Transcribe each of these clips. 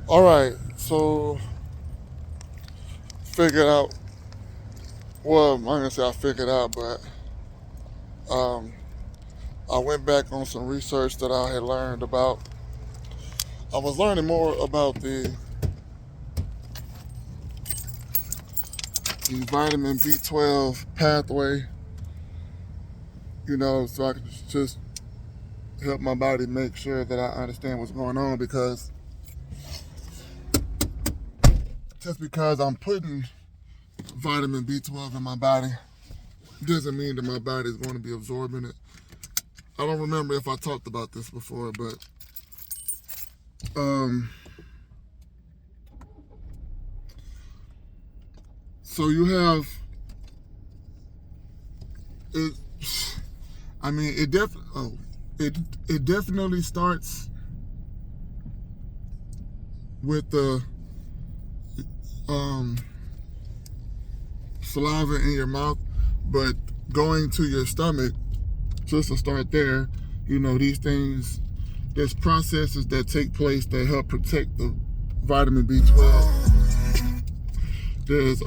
All right, so figured out. Well, I'm not gonna say I figured out, but um, I went back on some research that I had learned about. I was learning more about the vitamin B12 pathway, so I could just help my body make sure that I understand what's going on because just because I'm putting vitamin B12 in my body doesn't mean that my body is going to be absorbing it. I don't remember if I talked about this before, but um, so you have it. I mean, it it definitely starts with the um, saliva in your mouth, but going to your stomach, just to start there, these things, there's processes that take place that help protect the vitamin B12. There's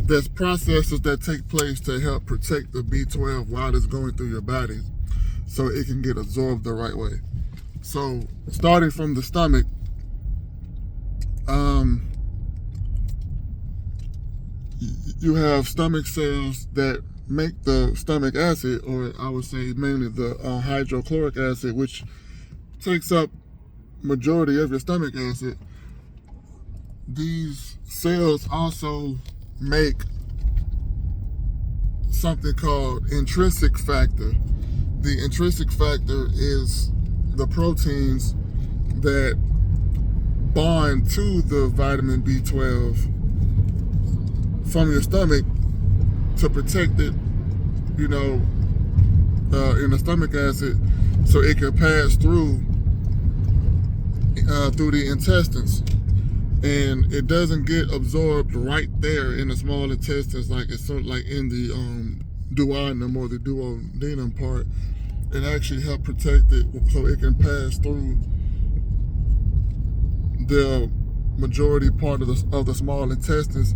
there's processes that take place to help protect the B12 while it's going through your body so it can get absorbed the right way. So starting from the stomach, um, you have stomach cells that make the stomach acid, or I would say mainly the hydrochloric acid, which takes up majority of your stomach acid. These cells also make something called intrinsic factor. The intrinsic factor is the proteins that bond to the vitamin B12 from your stomach to protect it, in the stomach acid, so it can pass through the intestines, and it doesn't get absorbed right there in the small intestines like it's sort of like in the duodenum or the duodenum part. It actually helps protect it so it can pass through the majority part of the small intestines,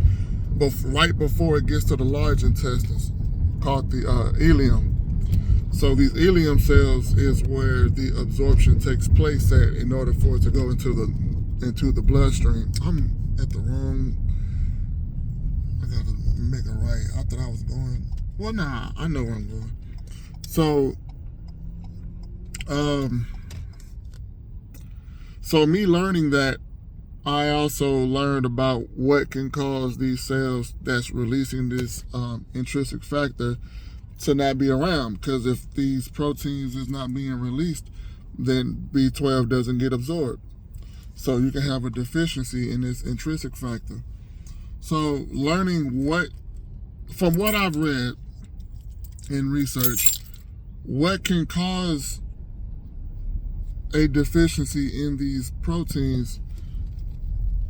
but right before it gets to the large intestines, called the ileum. So these ileum cells is where the absorption takes place at in order for it to go into the bloodstream. I'm at the wrong. I gotta make it right. I thought I was going. Well, nah, I know where I'm going. So, um, so me learning that, I also learned about what can cause these cells that's releasing this intrinsic factor to not be around. Because if these proteins is not being released, then B12 doesn't get absorbed. So you can have a deficiency in this intrinsic factor. So learning from what I've read in research, what can cause a deficiency in these proteins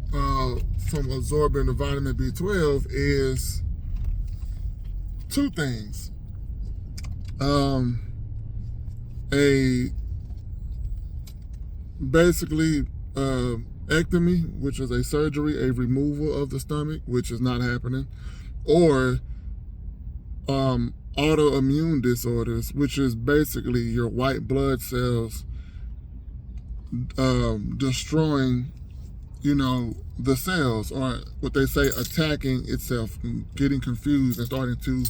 from absorbing the vitamin B12 is two things. A basically ectomy, which is a surgery, a removal of the stomach, which is not happening, or autoimmune disorders, which is basically your white blood cells destroying, the cells, or what they say, attacking itself, getting confused and starting to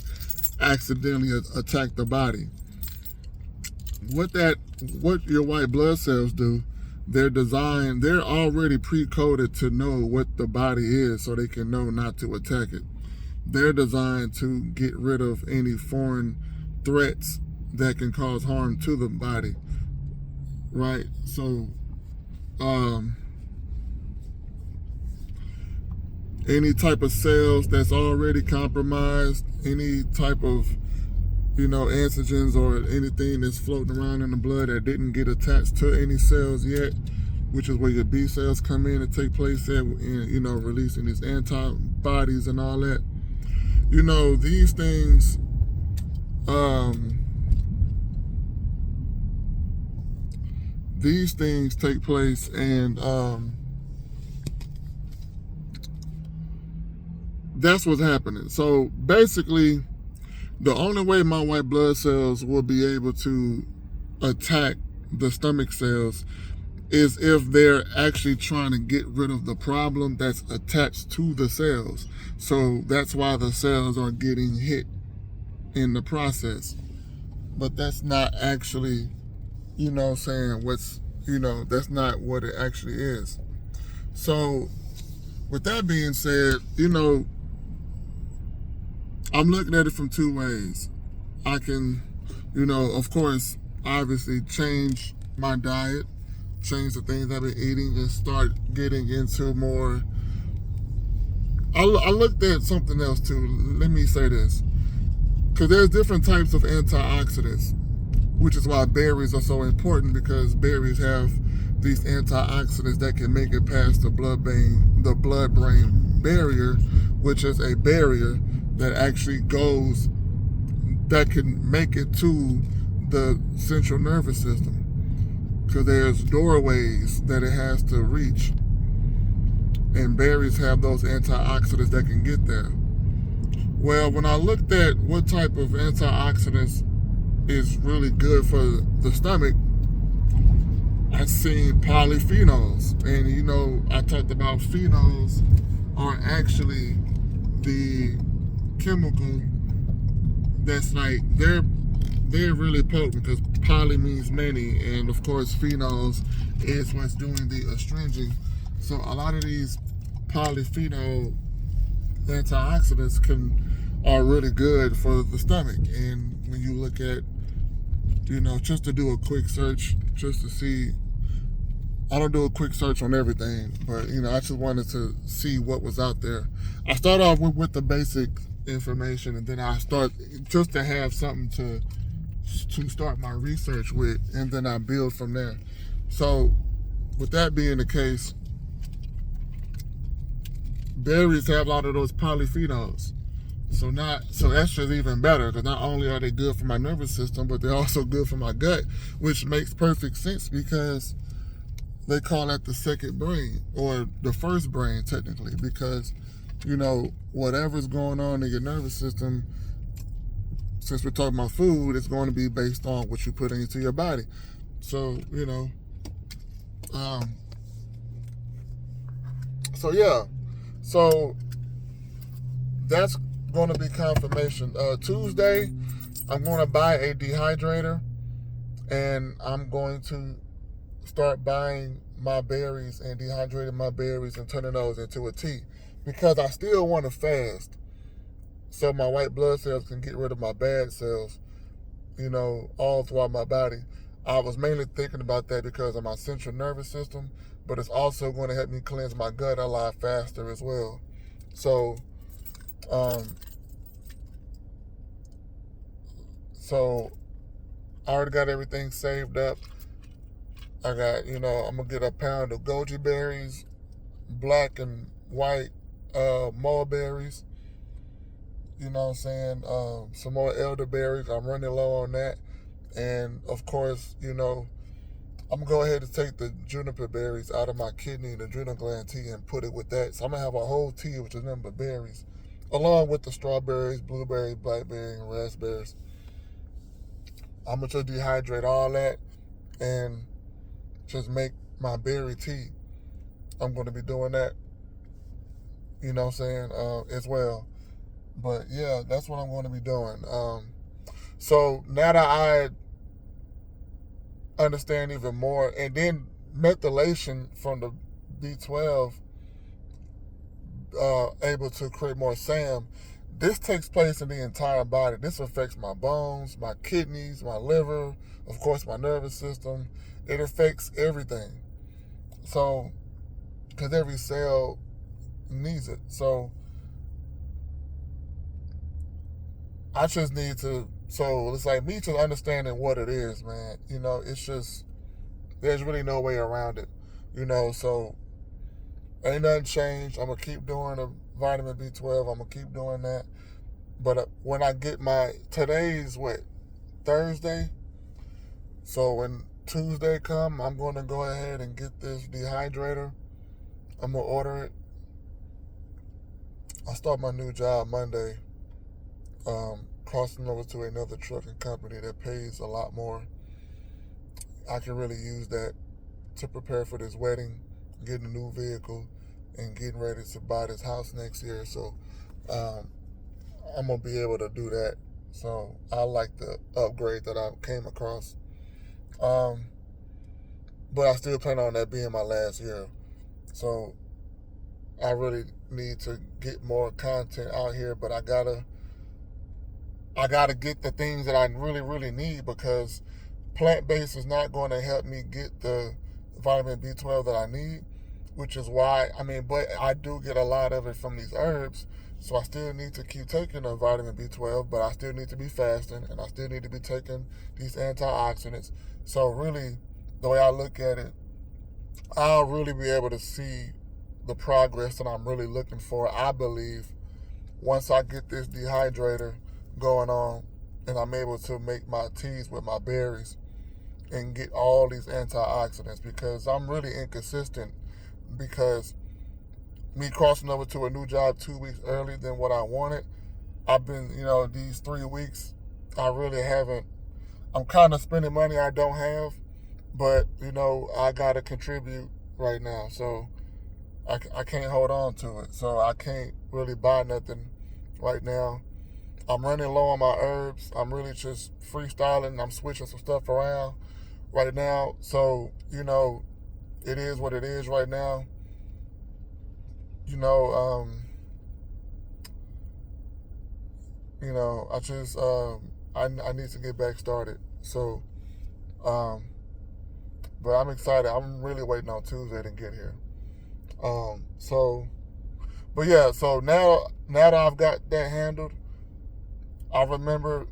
accidentally attack the body. What your white blood cells do, they're already pre-coded to know what the body is so they can know not to attack it. They're designed to get rid of any foreign threats that can cause harm to the body, right? So, any type of cells that's already compromised, any type of antigens or anything that's floating around in the blood that didn't get attached to any cells yet, which is where your B cells come in and take place at, and releasing these antibodies and all that. These things, these things take place, and that's what's happening. So basically, the only way my white blood cells will be able to attack the stomach cells is if they're actually trying to get rid of the problem that's attached to the cells. So that's why the cells are getting hit in the process. But that's not actually, that's not what it actually is. So with that being said, I'm looking at it from two ways. I can, of course, obviously change my diet, change the things I've been eating, and start getting into more. I looked at something else too. Let me say this, because there's different types of antioxidants, which is why berries are so important, because berries have these antioxidants that can make it past the blood-brain barrier, which is a barrier that actually that can make it to the central nervous system, because there's doorways that it has to reach, and berries have those antioxidants that can get there. Well, when I looked at what type of antioxidants is really good for the stomach, I seen polyphenols. And I talked about phenols are actually the chemical that's like, they're really potent, because poly means many, and of course phenols is what's doing the astringing. So a lot of these polyphenol antioxidants are really good for the stomach. And when you look at, just to do a quick search, just to see, I don't do a quick search on everything, but I just wanted to see what was out there. I start off with the basic information, and then I start just to have something to start my research with, and then I build from there. So with that being the case, berries have a lot of those polyphenols. So that's just even better, because not only are they good for my nervous system, but they're also good for my gut, which makes perfect sense, because they call that the second brain, or the first brain technically, because whatever's going on in your nervous system, since we're talking about food, it's going to be based on what you put into your body. So so that's going to be confirmation. Tuesday, I'm going to buy a dehydrator, and I'm going to start buying my berries and dehydrating my berries and turning those into a tea, because I still want to fast, so my white blood cells can get rid of my bad cells, all throughout my body. I was mainly thinking about that because of my central nervous system, but it's also going to help me cleanse my gut a lot faster as well. So I already got everything saved up. I got, I'm going to get a pound of goji berries, black and white mulberries, some more elderberries. I'm running low on that. And of course, I'm going to go ahead and take the juniper berries out of my kidney and adrenal gland tea and put it with that. So I'm going to have a whole tea, which is nothing but berries, along with the strawberries, blueberries, blackberries, and raspberries. I'm going to just dehydrate all that and just make my berry tea. I'm going to be doing that, as well. But yeah, that's what I'm going to be doing. So now that I understand even more, and then methylation from the B12 able to create more SAM, this takes place in the entire body. This affects my bones, my kidneys, my liver, of course my nervous system. It affects everything. So, because every cell needs it. So I just need to, so it's like me just understanding what it is, man. It's just, there's really no way around it. So ain't nothing changed. I'm going to keep doing the vitamin B12. I'm going to keep doing that. But when I get today's Thursday? So when Tuesday come, I'm going to go ahead and get this dehydrator. I'm going to order it. I start my new job Monday, crossing over to another trucking company that pays a lot more. I can really use that to prepare for this wedding, getting a new vehicle, and getting ready to buy this house next year. So um, I'm going to be able to do that. So I like the upgrade that I came across. But I still plan on that being my last year. So I really need to get more content out here, but I gotta get the things that I really, really need, because plant-based is not going to help me get the vitamin B12 that I need, which is why, but I do get a lot of it from these herbs, so I still need to keep taking the vitamin B12, but I still need to be fasting, and I still need to be taking these antioxidants. So really, the way I look at it, I'll really be able to see the progress that I'm really looking for, I believe, once I get this dehydrator going on and I'm able to make my teas with my berries and get all these antioxidants, because I'm really inconsistent, because me crossing over to a new job 2 weeks earlier than what I wanted, I've been, these 3 weeks, I really haven't, I'm kind of spending money I don't have, but, I got to contribute right now. So I can't hold on to it. So I can't really buy nothing right now. I'm running low on my herbs. I'm really just freestyling. I'm switching some stuff around right now. So, it is what it is right now. I just, I need to get back started. So, but I'm excited. I'm really waiting on Tuesday to get here. But yeah, so now that I've got that handled, I remember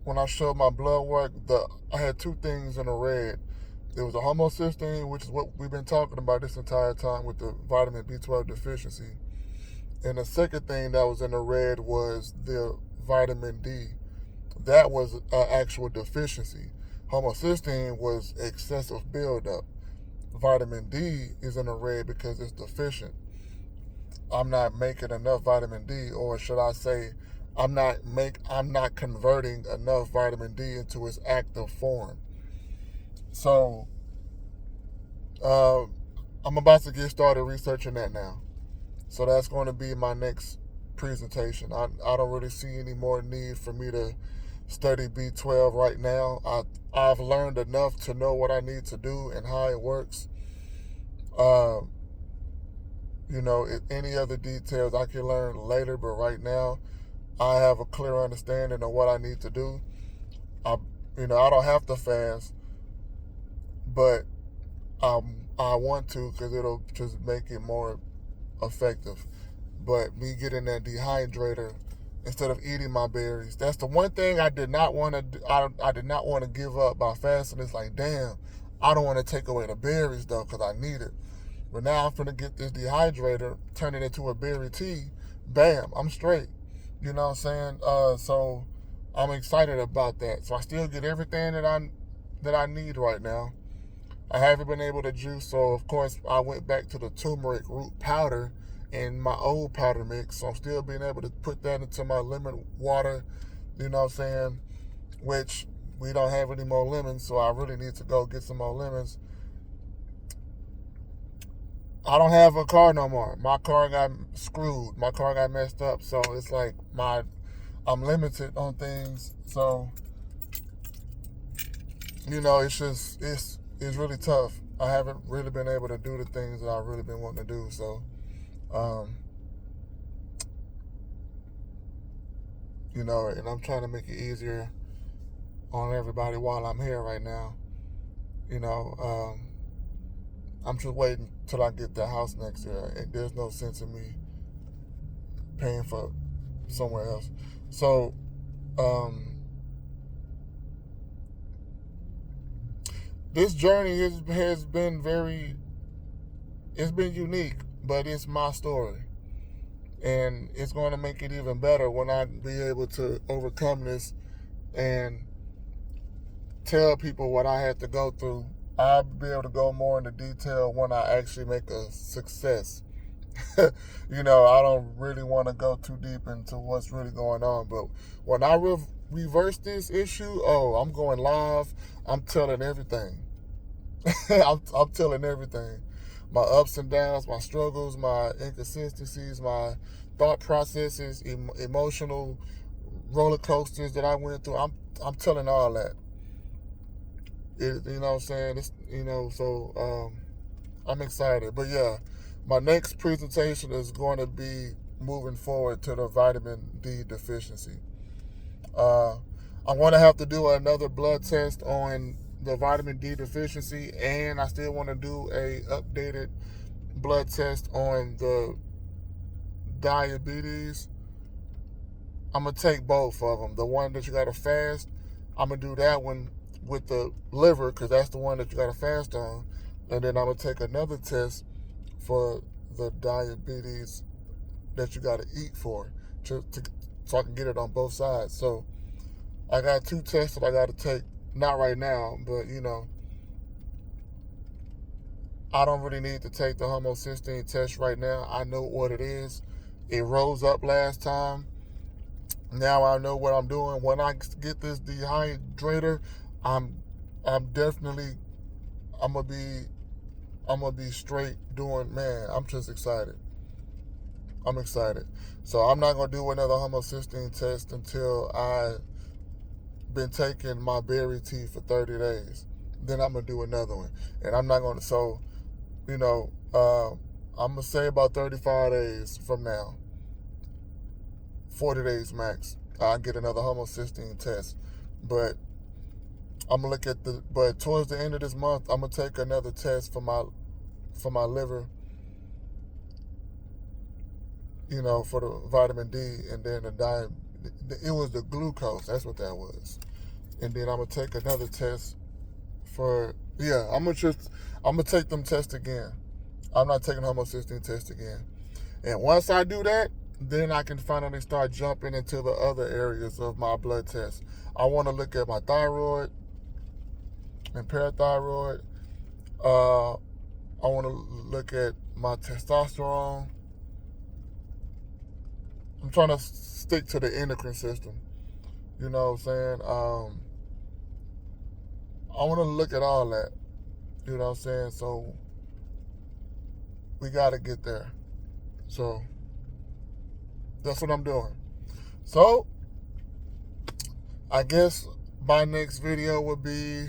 when I showed my blood work, I had two things in the red. There was a homocysteine, which is what we've been talking about this entire time with the vitamin B12 deficiency. And the second thing that was in the red was the vitamin D. That was an actual deficiency. Homocysteine was excessive buildup. Vitamin D is in the red because it's deficient. I'm not making enough vitamin D, or should I say, I'm not converting enough vitamin D into its active form. So I'm about to get started researching that now. So that's going to be my next presentation. I don't really see any more need for me to study B12 right now. I've learned enough to know what I need to do and how it works. Any other details I can learn later, but right now I have a clear understanding of what I need to do. I don't have to fast, but I want to, because it'll just make it more effective. But me getting that dehydrator instead of eating my berries, that's the one thing I did not want to do. I did not want to give up by fasting. It's like, damn, I don't want to take away the berries though, because I need it. But now I'm finna get this dehydrator, turn it into a berry tea. Bam, I'm straight. You know what I'm saying? So I'm excited about that. So I still get everything that I need right now. I haven't been able to juice, so of course I went back to the turmeric root powder in my old powder mix. So I'm still being able to put that into my lemon water. You know what I'm saying? Which we don't have any more lemons, so I really need to go get some more lemons. I don't have a car no more. My car got screwed. My car got messed up. So it's like I'm limited on things. So, it's really tough. I haven't really been able to do the things that I've really been wanting to do. So, and I'm trying to make it easier on everybody while I'm here right now. I'm just waiting till I get the house next year. And there's no sense in me paying for somewhere else. So, this journey has been it's been unique, but it's my story. And it's going to make it even better when I be able to overcome this and tell people what I had to go through. I'll be able to go more into detail when I actually make a success. You know, I don't really want to go too deep into what's really going on, but when I reverse this issue, oh, I'm going live. I'm telling everything. I'm telling everything. My ups and downs, my struggles, my inconsistencies, my thought processes, emotional roller coasters that I went through. I'm telling all that. You know what I'm saying? So I'm excited. But yeah, my next presentation is going to be moving forward to the vitamin D deficiency. I'm going to have to do another blood test on the vitamin D deficiency, and I still want to do a updated blood test on the diabetes. I'm going to take both of them. The one that you got to fast, I'm going to do that one with the liver because that's the one that you got to fast on. And then I'm going to take another test for the diabetes that you got to eat for so I can get it on both sides. So I got 2 tests that I got to take. Not right now, but you know, I don't really need to take the homocysteine test right now. I know what it is. It rose up last time. Now I know what I'm doing. When I get this dehydrator, I'm definitely I'm gonna be straight doing. Man, I'm just excited. I'm excited. So I'm not gonna do another homocysteine test until I been taking my berry tea for 30 days. Then I'm gonna do another one, and I'm not gonna. So, you know, I'm gonna say about 35 days from now, 40 days max, I'll get another homocysteine test. But I'm gonna look at But towards the end of this month, I'm gonna take another test for my liver. You know, for the vitamin D, and then the diet. It was the glucose. That's what that was. And then I'm gonna take another test I'm gonna take them tests again. I'm not taking homocysteine test again. And once I do that, then I can finally start jumping into the other areas of my blood test. I want to look at my thyroid and parathyroid. I want to look at my testosterone. I'm trying to stick to the endocrine system. You know what I'm saying? I want to look at all that. You know what I'm saying? So we got to get there. So that's what I'm doing. So I guess my next video would be,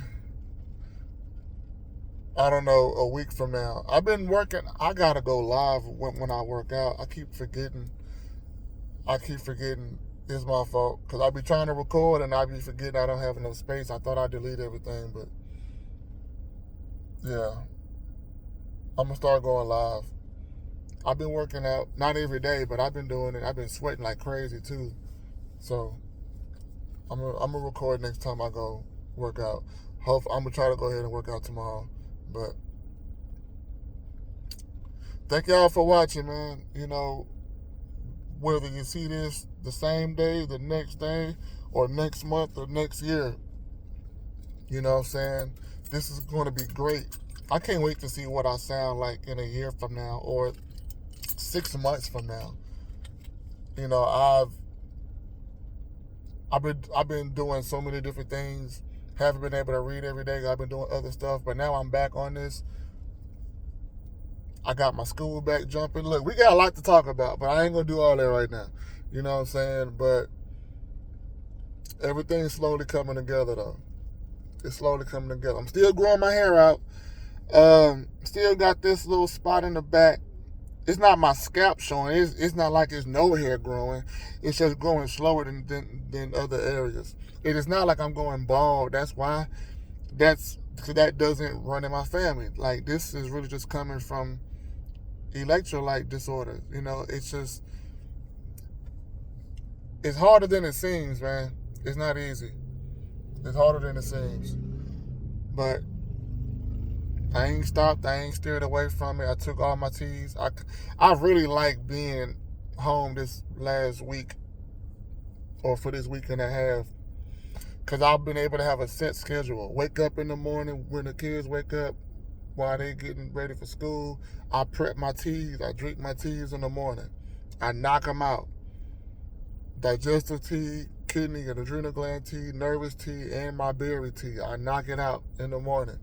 I don't know, a week from now. I've been working. I got to go live when I work out. I keep forgetting. It's my fault. Because I be trying to record and I be forgetting I don't have enough space. I thought I deleted everything, but yeah. I'm going to start going live. I've been working out, not every day, but I've been doing it. I've been sweating like crazy too. So I'm gonna record next time I go work out. I'm gonna try to go ahead and work out tomorrow. But thank y'all for watching, man. You know, whether you see this the same day, the next day, or next month, or next year, you know what I'm saying? This is going to be great. I can't wait to see what I sound like in a year from now or 6 months from now. You know, I've been doing so many different things. Haven't been able to read every day. I've been doing other stuff, but now I'm back on this. I got my school back jumping. Look, we got a lot to talk about, but I ain't gonna do all that right now. You know what I'm saying? But everything's slowly coming together, though. It's slowly coming together. I'm still growing my hair out. Still got this little spot in the back. It's not my scalp showing. It's not like there's no hair growing. It's just growing slower than other areas. It is not like I'm going bald. That's why. That doesn't run in my family. Like, this is really just coming from electrolyte disorder. You know, it's harder than it seems, man. It's not easy. It's harder than it seems. But I ain't stopped. I ain't steered away from it. I took all my teas. I really like being home this last week, or for this week and a half, because I've been able to have a set schedule. Wake up in the morning when the kids wake up while they getting ready for school. I prep my teas. I drink my teas in the morning. I knock them out. Digestive tea, kidney and adrenal gland tea, nervous tea, and my berry tea. I knock it out in the morning.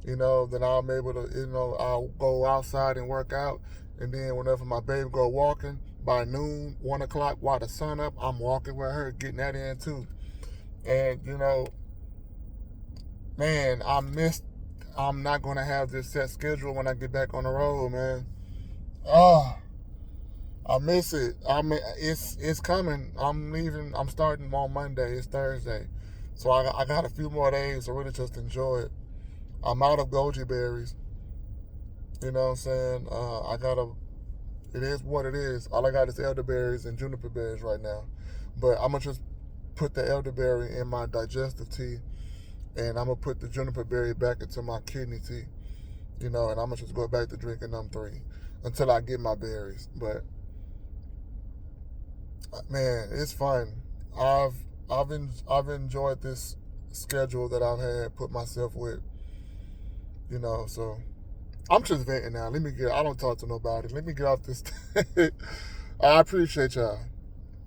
Then I'm able to, I'll go outside and work out. And then whenever my baby go walking, by noon, 1 o'clock, while the sun up, I'm walking with her, getting that in too. And, man, I'm not going to have this set schedule when I get back on the road, man. Oh, I miss it. It's coming. I'm leaving. I'm starting on Monday. It's Thursday. So I got a few more days to really just enjoy it. I'm out of goji berries. You know what I'm saying? It is what it is. All I got is elderberries and juniper berries right now. But I'm going to just put the elderberry in my digestive tea, and I'm going to put the juniper berry back into my kidney tea, and I'm going to just go back to drinking them 3 until I get my berries. But, man, it's fun. I've enjoyed this schedule that I've had put myself with, so I'm just venting now. I don't talk to nobody. Let me get off this. I appreciate y'all.